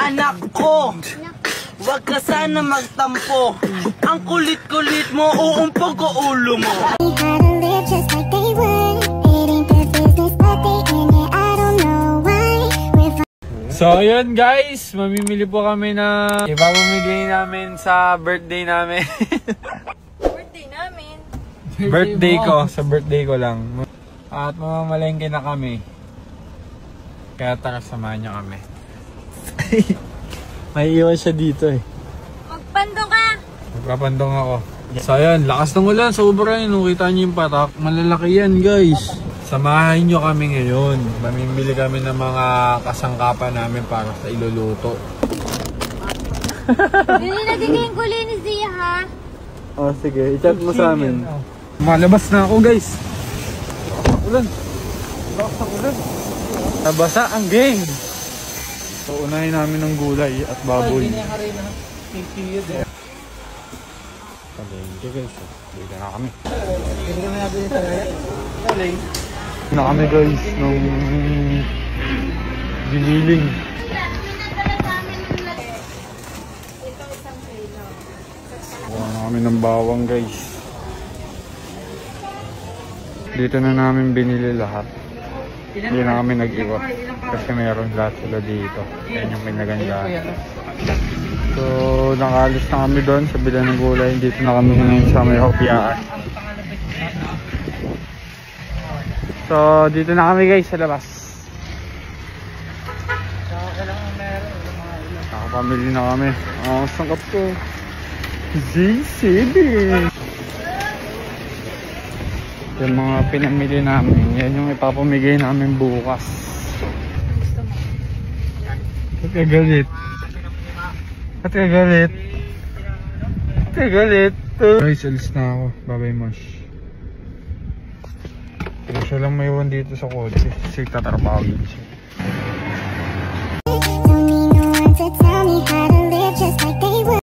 Anak ko, wag ka sana magtampo. Ang kulit-kulit mo, uumpog ko ulo mo. So yun guys, mamimili po kami na ipapamigay namin sa birthday namin. Birthday namin? Birthday ko, sa birthday ko lang. At mamamalengke na kami. Kaya tara, samahan niyo kami. May iwan siya dito eh. Magpandong ka! Magpapandong ako. So ayan, lakas ng ulan, sobra yun. Kita niyo yung patak. Malalaki yan guys. Samahan nyo kami ngayon. Mamimili kami ng mga kasangkapan namin para sa iluluto. Hindi nagiging kuli ni Zia ha? Oh sige, i-chat mo sa amin. Malabas na ako guys. Ulan. Lakas ng ulan. Nabasa ang game. So unahin namin ng gulay at baboy. Palengke guys. Dito na kami. Na kami guys nung giniling. Kuha na kami ng bawang guys. Dito na namin binili lahat. Hindi na kami nag-iwa kasi meron lahat sila dito. Yan yung pinaganda. So nakalis na kami doon sa bilan ng gulay. Dito na kami ngayon sa may hopyaan. So dito na kami guys sa labas. Nakapamili na kami. Ang sangkap ko. ZCB. Yung mga pinamili namin, yan yung ipapamigay namin bukas. At kagalit. At kagalit. At kagalit. Guys, alis na ako. Bye-bye, Mosh. Siya lang may iwan dito sa kotse. Kasi tatrabaho din siya.